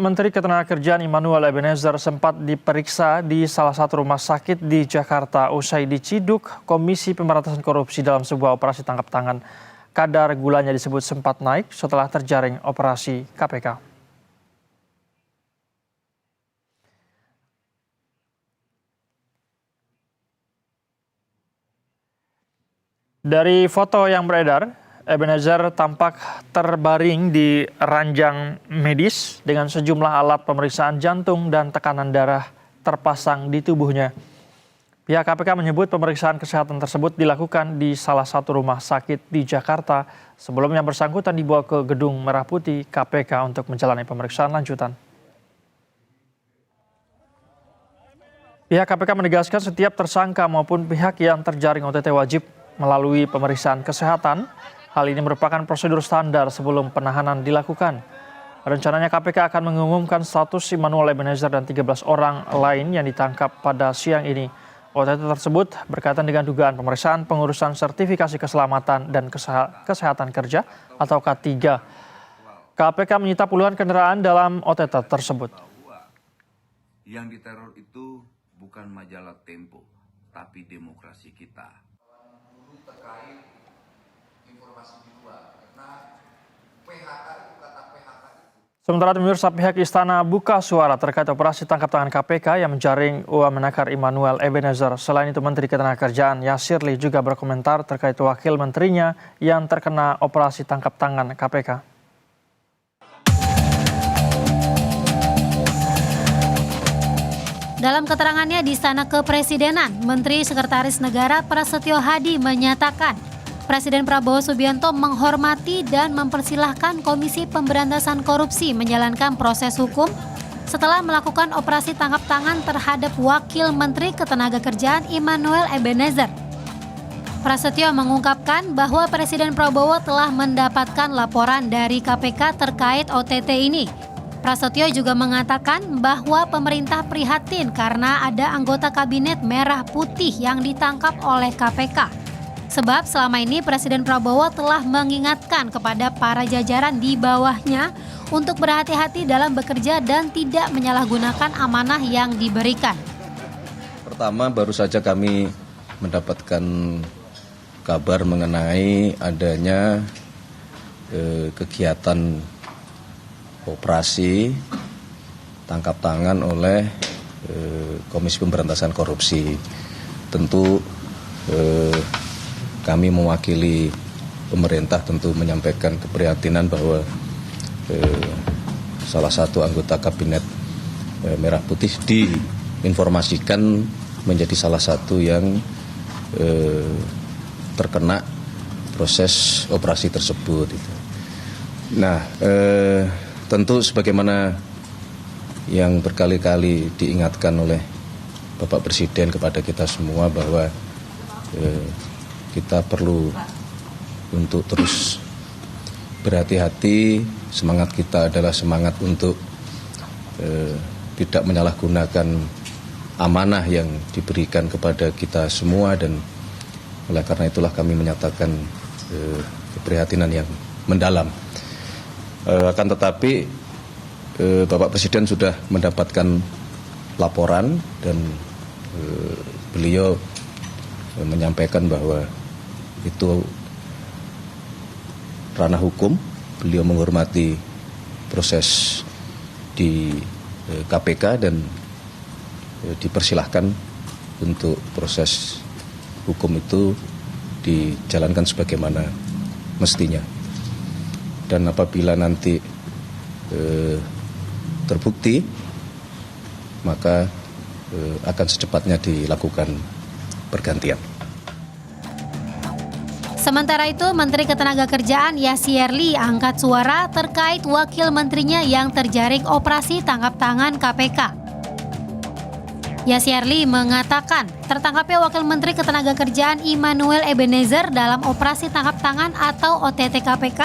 Menteri Ketenagakerjaan Immanuel Ebenezer sempat diperiksa di salah satu rumah sakit di Jakarta usai diciduk Komisi Pemberantasan Korupsi dalam sebuah operasi tangkap tangan. Kadar gulanya disebut sempat naik setelah terjaring operasi KPK. Dari foto yang beredar, Ebenezer tampak terbaring di ranjang medis dengan sejumlah alat pemeriksaan jantung dan tekanan darah terpasang di tubuhnya. Pihak KPK menyebut pemeriksaan kesehatan tersebut dilakukan di salah satu rumah sakit di Jakarta sebelum yang bersangkutan dibawa ke Gedung Merah Putih KPK untuk menjalani pemeriksaan lanjutan. Pihak KPK menegaskan setiap tersangka maupun pihak yang terjaring OTT wajib melalui pemeriksaan kesehatan. Hal ini merupakan prosedur standar sebelum penahanan dilakukan. Rencananya KPK akan mengumumkan status Immanuel Ebenezer dan 13 orang lain yang ditangkap pada siang ini. OTT tersebut berkaitan dengan dugaan pemeriksaan pengurusan sertifikasi keselamatan dan kesehatan kerja atau K3. KPK menyita puluhan kendaraan dalam OTT tersebut. Yang diteror itu bukan majalah Tempo, tapi demokrasi kita. Sementara pemirsa, pihak istana buka suara terkait operasi tangkap tangan KPK yang menjaring Wamenakar Immanuel Ebenezer. Selain itu, Menteri Ketenagakerjaan Yasirli juga berkomentar terkait wakil menterinya yang terkena operasi tangkap tangan KPK. Dalam keterangannya di Istana Kepresidenan, Menteri Sekretaris Negara Prasetyo Hadi menyatakan Presiden Prabowo Subianto menghormati dan mempersilahkan Komisi Pemberantasan Korupsi menjalankan proses hukum setelah melakukan operasi tangkap tangan terhadap Wakil Menteri Ketenagakerjaan Immanuel Ebenezer. Prasetyo mengungkapkan bahwa Presiden Prabowo telah mendapatkan laporan dari KPK terkait OTT ini. Prasetyo juga mengatakan bahwa pemerintah prihatin karena ada anggota kabinet merah putih yang ditangkap oleh KPK. Sebab selama ini Presiden Prabowo telah mengingatkan kepada para jajaran di bawahnya untuk berhati-hati dalam bekerja dan tidak menyalahgunakan amanah yang diberikan. Pertama, baru saja kami mendapatkan kabar mengenai adanya kegiatan operasi tangkap tangan oleh Komisi Pemberantasan Korupsi. Tentu kami mewakili pemerintah tentu menyampaikan keprihatinan bahwa salah satu anggota kabinet Merah Putih diinformasikan menjadi salah satu yang terkena proses operasi tersebut. Nah, tentu sebagaimana yang berkali-kali diingatkan oleh Bapak Presiden kepada kita semua bahwa kita perlu untuk terus berhati-hati. Semangat kita adalah semangat untuk tidak menyalahgunakan amanah yang diberikan kepada kita semua, dan oleh karena itulah kami menyatakan keprihatinan yang mendalam. Akan tetapi Bapak Presiden sudah mendapatkan laporan dan beliau menyampaikan bahwa itu ranah hukum. Beliau menghormati proses di KPK dan dipersilahkan untuk proses hukum itu dijalankan sebagaimana mestinya. Dan apabila nanti terbukti, maka akan secepatnya dilakukan pergantian. Sementara itu, Menteri Ketenagakerjaan Yasirli angkat suara terkait wakil menterinya yang terjaring operasi tangkap tangan KPK. Yasirli mengatakan tertangkapnya wakil Menteri Ketenagakerjaan Immanuel Ebenezer dalam operasi tangkap tangan atau OTT KPK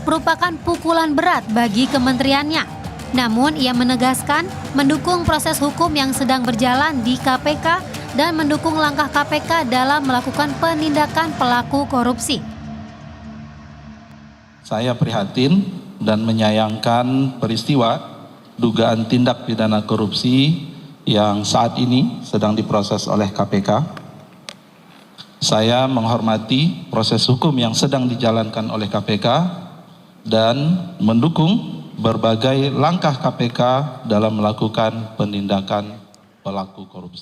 merupakan pukulan berat bagi kementeriannya. Namun ia menegaskan mendukung proses hukum yang sedang berjalan di KPK dan mendukung langkah KPK dalam melakukan penindakan pelaku korupsi. Saya prihatin dan menyayangkan peristiwa dugaan tindak pidana korupsi yang saat ini sedang diproses oleh KPK. Saya menghormati proses hukum yang sedang dijalankan oleh KPK dan mendukung berbagai langkah KPK dalam melakukan penindakan pelaku korupsi.